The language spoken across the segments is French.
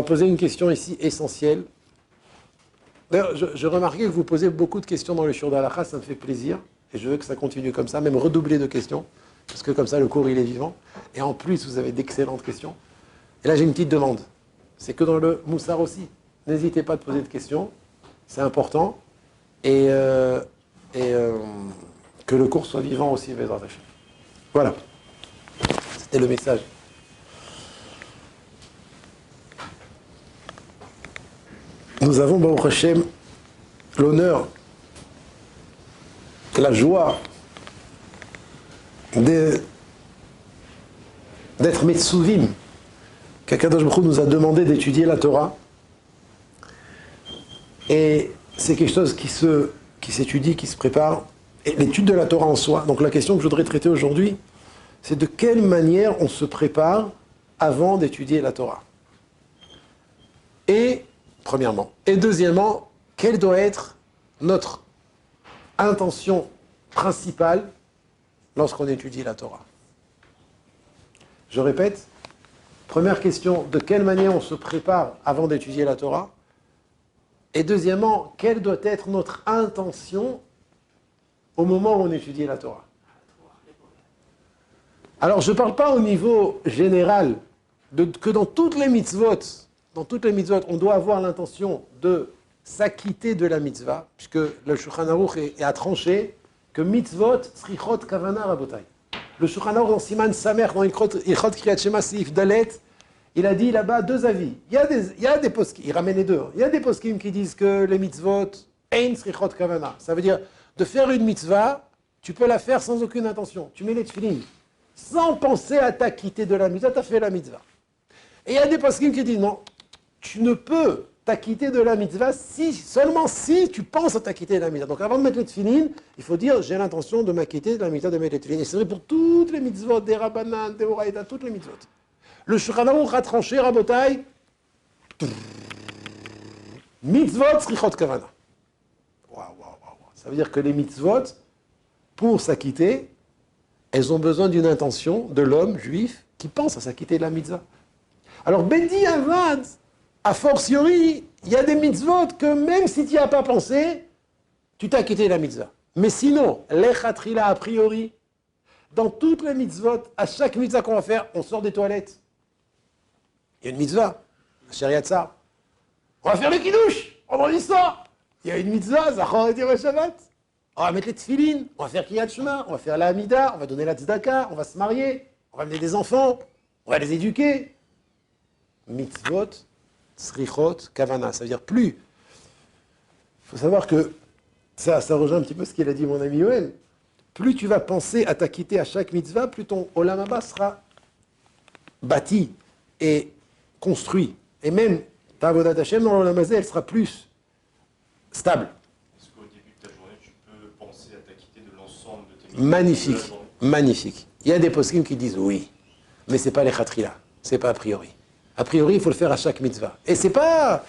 poser une question ici essentielle. D'ailleurs, je remarquais que vous posez beaucoup de questions dans le shiur d'Halakha, ça me fait plaisir. Et je veux que ça continue comme ça, même redoubler de questions. Parce que comme ça, le cours, il est vivant. Et en plus, vous avez d'excellentes questions. Et là, j'ai une petite demande. C'est que dans le Moussar aussi. N'hésitez pas à poser de questions. C'est important. Et que le cours soit vivant aussi, Bezrat Hashem. Voilà. C'était le message. Nous avons, Baruch Hashem, l'honneur, la joie d'être Metsuvim, qu'Akadosh Baruch Hu nous a demandé d'étudier la Torah. Et c'est quelque chose qui s'étudie, qui se prépare. Et l'étude de la Torah en soi. Donc la question que je voudrais traiter aujourd'hui, c'est de quelle manière on se prépare avant d'étudier la Torah. Et, premièrement. Et deuxièmement, quelle doit être notre intention principale lorsqu'on étudie la Torah. Je répète, première question, de quelle manière on se prépare avant d'étudier la Torah? Et deuxièmement, quelle doit être notre intention au moment où on étudie la Torah? Alors, je ne parle pas au niveau général, que dans toutes les mitzvot, on doit avoir l'intention de s'acquitter de la mitzvah, puisque le Shulchan Aruch a tranché que mitzvot, srichot, kavana, rabotai. Le Shulchan Aruch dans Siman Samer, dans Ilchot Kriyat Shema Seif Dalet, il a dit là-bas deux avis. Il y a des poskim, il ramène les deux. Il y a des poskim qui disent que les mitzvot, ein srichot kavana. Ça veut dire, de faire une mitzvah, tu peux la faire sans aucune intention. Tu mets les tefillin, sans penser à t'acquitter de la mitzvah, tu as fait la mitzvah. Et il y a des poskim qui disent non, tu ne peux t'acquitter de la mitzvah seulement si tu penses à t'acquitter de la mitzvah. Donc avant de mettre les tefillin, il faut dire j'ai l'intention de m'acquitter de la mitzvah, de mettre les tefillin. Et c'est vrai pour toutes les mitzvot, des rabbanan, des oraïta, toutes les mitzvot. Le Shulchan Aruch a tranché, rabotai, mitzvot srichot kavana. Ça veut dire que les mitzvot, pour s'acquitter, elles ont besoin d'une intention de l'homme juif qui pense à s'acquitter de la mitzvah. Alors, Bedi Avad, a fortiori, il y a des mitzvot que même si tu n'y as pas pensé, tu t'as acquitté de la mitzvah. Mais sinon, l'echatrila a priori, dans toutes les mitzvot, à chaque mitzvah qu'on va faire, on sort des toilettes. Il y a une mitzvah, la Shariat Tzar. On va faire le kiddush, vendredi soir. Il y a une mitzvah, Zachor et Shabbat. On va mettre les tefillin, on va faire Kriyat Shema, on va faire la Hamida, on va donner la tzedaka, on va se marier, on va amener des enfants, on va les éduquer. Mitzvot, srichot, kavana. Ça veut dire plus. Il faut savoir que ça rejoint un petit peu ce qu'il a dit mon ami Yoel. Plus tu vas penser à t'acquitter à chaque mitzvah, plus ton olam haba sera bâti et construit. Et même ta avodat Hashem dans l'olam hazé, elle sera plus stable. Est-ce qu'au début de ta journée, tu peux penser à t'acquitter de l'ensemble de tes mitzvot? Magnifique, magnifique. Il y a des poskim qui disent oui, mais c'est pas les khatrila, c'est pas a priori. A priori, il faut le faire à chaque mitzvah. Et c'est pas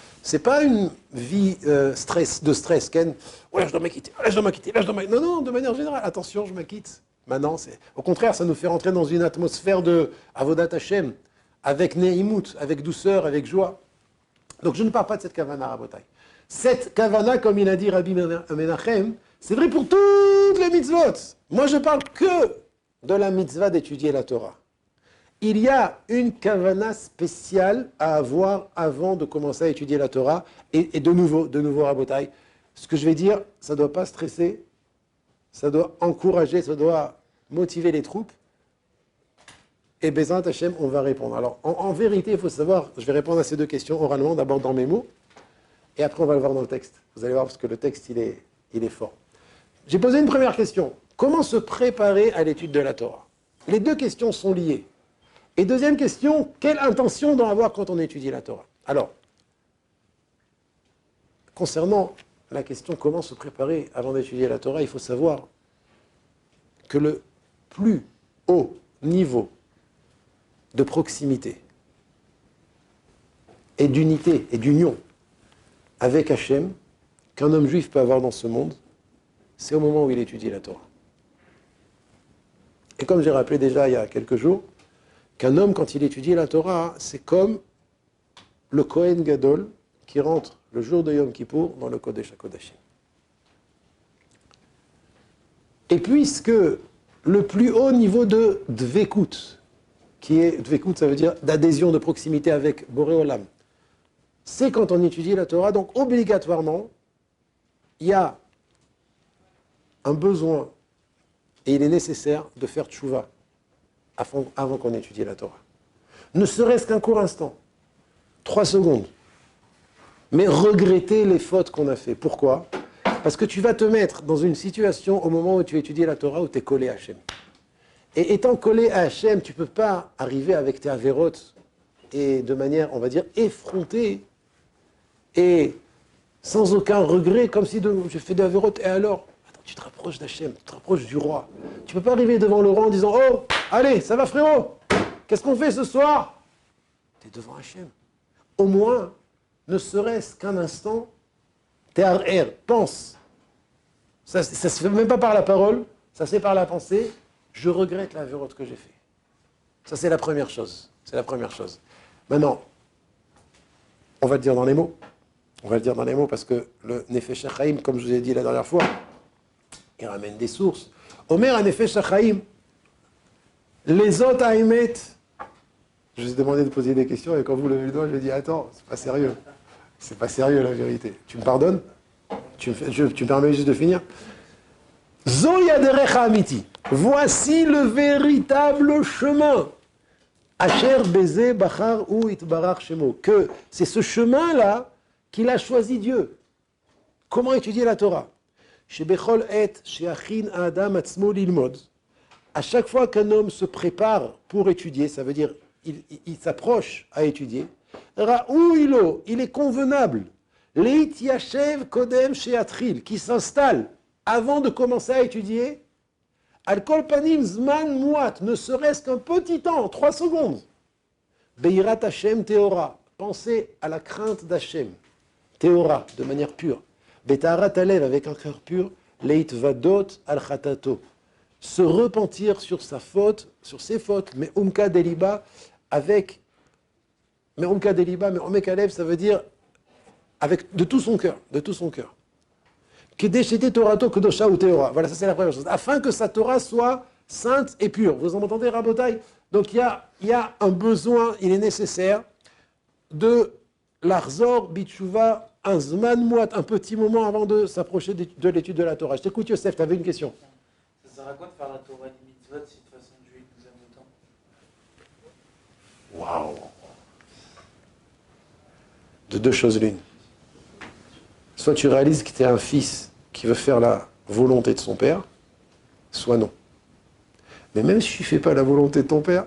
une vie de stress, Ken. Oh là, je dois m'acquitter, là, je dois m'acquitter, là, je dois m'acquitter. Non, non, de manière générale, attention, je m'acquitte. Maintenant, au contraire, ça nous fait rentrer dans une atmosphère de avodat Hashem, avec ne'imut, avec douceur, avec joie. Donc, je ne parle pas de cette kavana, rabotai. Cette kavana, comme il a dit Rabbi Menachem, c'est vrai pour toutes les mitzvot. Moi, je parle que de la mitzvah d'étudier la Torah. Il y a une kavana spéciale à avoir avant de commencer à étudier la Torah. Et de nouveau, rabotai, ce que je vais dire, ça ne doit pas stresser, ça doit encourager, ça doit motiver les troupes. Et Bezrat Hashem, on va répondre. Alors, en vérité, il faut savoir, je vais répondre à ces deux questions oralement, d'abord dans mes mots, et après on va le voir dans le texte. Vous allez voir, parce que le texte, il est fort. J'ai posé une première question. Comment se préparer à l'étude de la Torah? Les deux questions sont liées. Et deuxième question, quelle intention doit avoir quand on étudie la Torah? Alors, concernant la question comment se préparer avant d'étudier la Torah, il faut savoir que le plus haut niveau de proximité et d'unité et d'union avec Hachem qu'un homme juif peut avoir dans ce monde, c'est au moment où il étudie la Torah. Et comme j'ai rappelé déjà il y a quelques jours, qu'un homme, quand il étudie la Torah, c'est comme le Kohen Gadol qui rentre le jour de Yom Kippour dans le Kodesh HaKodashim. Et puisque le plus haut niveau de Dvekut, qui est Dvekut, ça veut dire d'adhésion, de proximité avec Boré Olam, c'est quand on étudie la Torah, donc obligatoirement, il y a un besoin et il est nécessaire de faire tchouva avant qu'on étudie la Torah. Ne serait-ce qu'un court instant, 3 secondes, mais regretter les fautes qu'on a fait. Pourquoi ? Parce que tu vas te mettre dans une situation au moment où tu étudies la Torah où tu es collé à Hachem. Et étant collé à Hachem, tu ne peux pas arriver avec tes avérotes et de manière, on va dire, effrontée et sans aucun regret, comme si j'ai fait des avérotes et alors, attends, tu te rapproches d'Hachem, tu te rapproches du roi. Tu ne peux pas arriver devant le roi en disant « Oh, allez, ça va frérot, qu'est-ce qu'on fait ce soir ?» Tu es devant Hachem. Au moins, ne serait-ce qu'un instant, pense. Ça ne se fait même pas par la parole, ça se fait par la pensée. Je regrette la vérote que j'ai fait. Ça, c'est la première chose. C'est la première chose. Maintenant, on va le dire dans les mots. On va le dire dans les mots parce que le Nefesh HaChaim, comme je vous ai dit la dernière fois, il ramène des sources. Omer a Nefesh HaChaim, les autres Haïmet. Je vous ai demandé de poser des questions et quand vous levez le doigt, je lui ai dit attends, c'est pas sérieux. C'est pas sérieux la vérité. Tu me pardonnes ? Tu me permets juste de finir ? Zoya derecha amiti. Voici le véritable chemin. Asher beze bachar ou itbarach shemo. Que c'est ce chemin-là qu'il a choisi Dieu. Comment étudier la Torah ? Shebechol et sheachin adam atzmo lilmod. À chaque fois qu'un homme se prépare pour étudier, ça veut dire il s'approche à étudier. Raouilo, il est convenable. Leit yashev kodem sheatril, qui s'installe avant de commencer à étudier. Al kol panim zman muat, ne serait-ce qu'un petit temps, 3 secondes. Beirat Hashem teora, pensez à la crainte d'Hashem. Teora, de manière pure. Betaharat alev, avec un cœur pur. Leit vadot al chatato, se repentir sur sa faute, sur ses fautes. Mais umka deliba, avec. Mais umka deliba, mais omek alev, ça veut dire avec de tout son cœur, de tout son cœur. Kedeshete Torato Kedosha ou Teora. Voilà, ça c'est la première chose. Afin que sa Torah soit sainte et pure. Vous en entendez, Rabotai ? Donc il y a un besoin, il est nécessaire de l'Arzor Bitshuva, un Zman Mouat, un petit moment avant de s'approcher de l'étude de la Torah. Je t'écoute, Yosef, tu avais une question. Ça sert à quoi de faire la Torah et les mitzvot si de toute façon Dieu nous aime autant ? Waouh ! De 2 choses l'une. Soit tu réalises que tu es un fils qui veut faire la volonté de son père, soit non. Mais même si tu ne fais pas la volonté de ton père,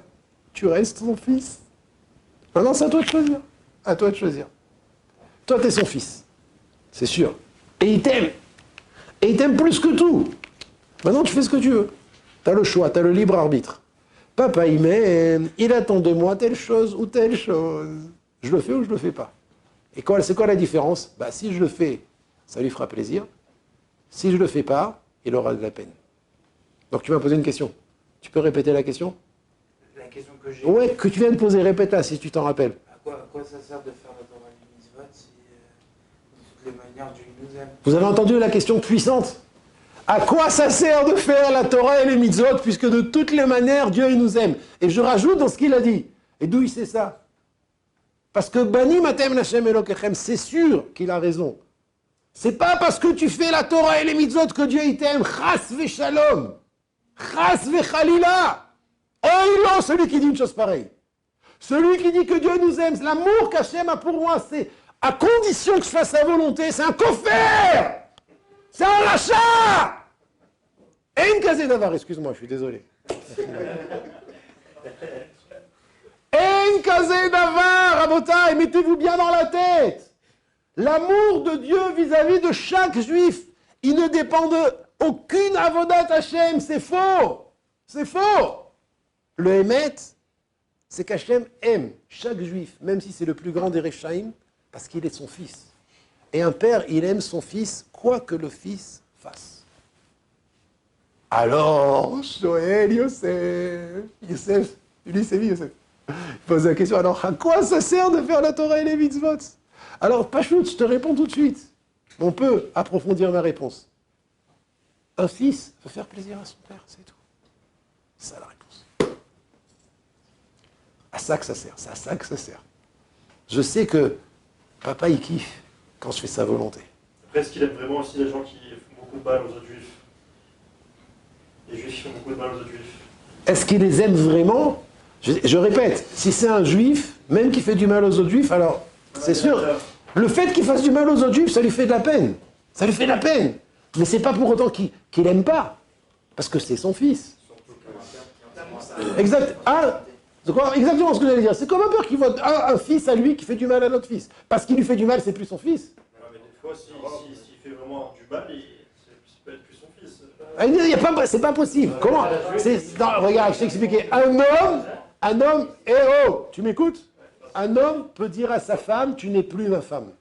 tu restes son fils. Maintenant, c'est à toi de choisir. À toi de choisir. Toi, tu es son fils. C'est sûr. Et il t'aime. Et il t'aime plus que tout. Maintenant, tu fais ce que tu veux. Tu as le choix, tu as le libre arbitre. Papa, il m'aime, il attend de moi telle chose ou telle chose. Je le fais ou je le fais pas. Et c'est quoi la différence ? Bah, si je le fais, ça lui fera plaisir. Si je ne le fais pas, il aura de la peine. Donc tu m'as posé une question. Tu peux répéter la question ? La question que j'ai... Ouais, que tu viens de poser, répète-la si tu t'en rappelles. À quoi ça sert de faire la Torah et les mitzvot si de toutes les manières Dieu nous aime ? Vous avez entendu la question puissante ? À quoi ça sert de faire la Torah et les mitzvot puisque de toutes les manières Dieu il nous aime ? Et je rajoute dans ce qu'il a dit. Et d'où il sait ça ? Parce que Bani Matem Lashem Elokechem, c'est sûr qu'il a raison. C'est pas parce que tu fais la Torah et les mitzvot que Dieu il t'aime. Chas v'shalom. Chas v'chalila. Oh non, celui qui dit une chose pareille. Celui qui dit que Dieu nous aime, c'est l'amour qu'Hachem a pour moi, c'est à condition que je fasse sa volonté, c'est un kofer. C'est un rachat. Et une casée d'avar, excuse-moi, je suis désolé. En kazé davar, Rabotai, mettez-vous bien dans la tête. L'amour de Dieu vis-à-vis de chaque juif, il ne dépend d'aucune avodat Hashem, c'est faux. C'est faux. Le Hémet, c'est qu'Hachem aime chaque juif, même si c'est le plus grand des Rechaim, parce qu'il est son fils. Et un père, il aime son fils, quoi que le fils fasse. Alors, Joël, Yosef, lui c'est lui, Yosef. Pose la question, alors à quoi ça sert de faire la Torah et les mitzvot? Alors, Pachout, je te réponds tout de suite. On peut approfondir ma réponse. Un fils veut faire plaisir à son père, c'est tout. C'est ça la réponse. À ça que ça sert, c'est à ça que ça sert. Je sais que papa, il kiffe quand je fais sa volonté. Après, est-ce qu'il aime vraiment aussi les gens qui font beaucoup de mal aux autres juifs? Les juifs qui font beaucoup de mal aux autres juifs. Est-ce qu'il les aime vraiment? Je répète, si c'est un juif, même qui fait du mal aux autres juifs, alors c'est sûr, le fait qu'il fasse du mal aux autres juifs, ça lui fait de la peine. Ça lui fait de la peine. Mais c'est pas pour autant qu'il n'aime pas. Parce que c'est son fils. Exact. Ah, exactement ce que j'allais dire. C'est comme un père qui voit un fils à lui qui fait du mal à l'autre fils. Parce qu'il lui fait du mal, c'est plus son fils. Mais des fois, s'il fait vraiment du mal, ça peut être plus son fils. C'est pas possible. Comment? Non, regarde, je t'ai expliqué. Un homme, tu m'écoutes? Un homme peut dire à sa femme, tu n'es plus ma femme.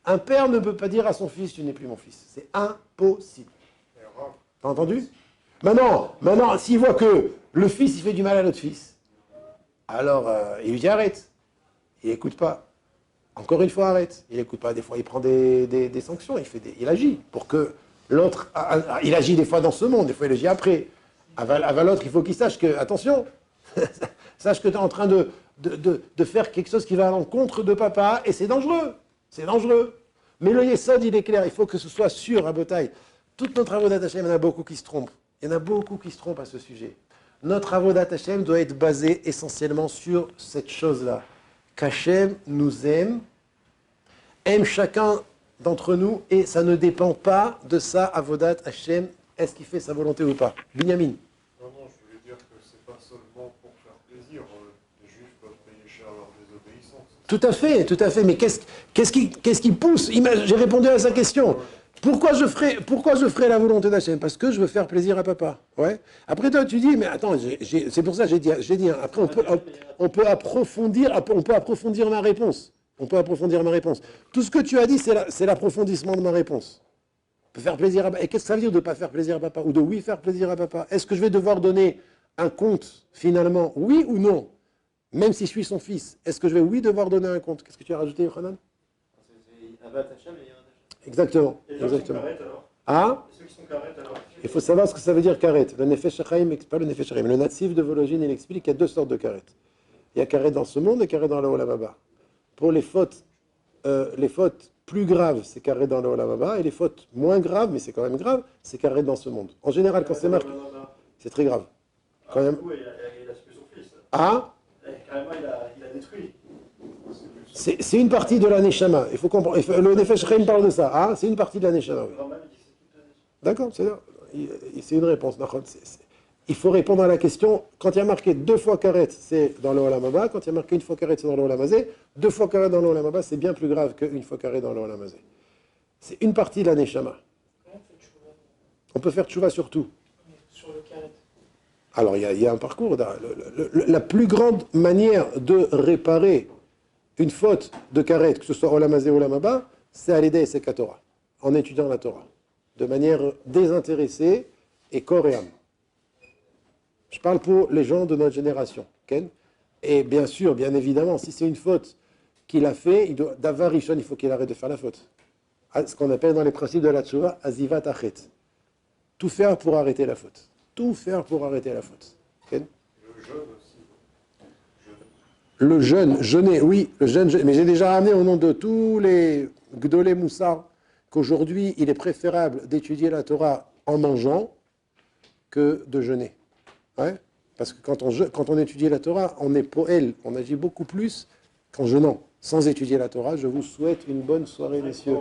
Un père ne peut pas dire à son fils, tu n'es plus mon fils. C'est impossible. T'as entendu? Maintenant, s'il voit que le fils, il fait du mal à l'autre fils, alors il lui dit arrête. Il n'écoute pas. Encore une fois, arrête. Il n'écoute pas. Des fois, il prend des sanctions. Il agit pour que l'autre... Il agit des fois dans ce monde, des fois il agit après. Avant l'autre, il faut qu'il sache que, attention, sache que tu es en train de faire quelque chose qui va à l'encontre de papa, et c'est dangereux. C'est dangereux. Mais le Yesod, il est clair, il faut que ce soit sûr à Botaï. Toute notre avodat Hashem, il y en a beaucoup qui se trompent. Il y en a beaucoup qui se trompent à ce sujet. Notre avodat Hashem doit être basé essentiellement sur cette chose-là. Qu'Hashem nous aime chacun d'entre nous, et ça ne dépend pas de sa avodat Hashem, est-ce qu'il fait sa volonté ou pas. Binyamin. Non, je voulais dire que c'est pas seulement pour faire plaisir. Les juifs peuvent payer cher leur désobéissance. Tout à fait. Mais qu'est-ce qui pousse? J'ai répondu à sa question. Pourquoi je ferai la volonté d'Hachem? Parce que je veux faire plaisir à papa. Ouais. Après toi, tu dis, mais attends, c'est pour ça que j'ai dit. Après, on peut approfondir ma réponse. Tout ce que tu as dit, c'est l'approfondissement de ma réponse. Faire plaisir à papa. Et qu'est-ce que ça veut dire de ne pas faire plaisir à papa? Ou de oui faire plaisir à papa? Est-ce que je vais devoir donner un compte, finalement? Oui ou non? Même si je suis son fils, est-ce que je vais, oui, devoir donner un compte? Qu'est-ce que tu as rajouté, Yohanan? Exactement. Et les gens qui sont carrés, alors? Ah? Et ceux qui sont carrés, alors? Il faut savoir ce que ça veut dire karet. Le Nefesh Chaim, pas le Nefesh Chaim. Le natif de Vologine, il explique qu'il y a deux sortes de karet. Il y a karet dans ce monde et karet dans le Olam Haba. Pour les fautes plus graves, c'est karet dans le Olam Haba. Et les fautes moins graves, mais c'est quand même grave, c'est karet dans ce monde. En général, quand c'est marqué, c'est très grave. Quand même. Du coup, il a tué son fils. Ah? Carrément, il a détruit. C'est une partie de la Neshama. Il faut comprendre. Le Nefesh Chaim parle de ça. Ah, c'est une partie de la Neshama. Oui. D'accord, c'est une réponse. Il faut répondre à la question. Quand il y a marqué 2 fois karet, c'est dans le Olam Haba. Quand il y a marqué 1 fois karet, c'est dans le Olam Hazé. 2 fois karet dans le Olam Haba, c'est bien plus grave qu'une fois karet dans le Olam Hazé. C'est une partie de la Neshama. On peut faire tchouva sur tout. Sur le karet. Alors, il y a un parcours. La plus grande manière de réparer une faute de karet, que ce soit Olam Hazé ou Olam Haba, c'est à l'aider c'est Torah, en étudiant la Torah, de manière désintéressée et corps et âme. Je parle pour les gens de notre génération. Ken. Et bien sûr, bien évidemment, si c'est une faute qu'il a fait, d'avoir Rishon, il faut qu'il arrête de faire la faute. Ce qu'on appelle dans les principes de la Tchouva, Azivat Achet. Tout faire pour arrêter la faute. Tout faire pour arrêter la faute. Ken. Le jeûne, jeûner, oui, le jeûne, mais j'ai déjà ramené au nom de tous les Gdolé Moussar qu'aujourd'hui, il est préférable d'étudier la Torah en mangeant que de jeûner. Ouais, parce que quand on étudie la Torah, on est poël, on agit beaucoup plus qu'en jeûnant. Sans étudier la Torah, je vous souhaite une bonne soirée, messieurs.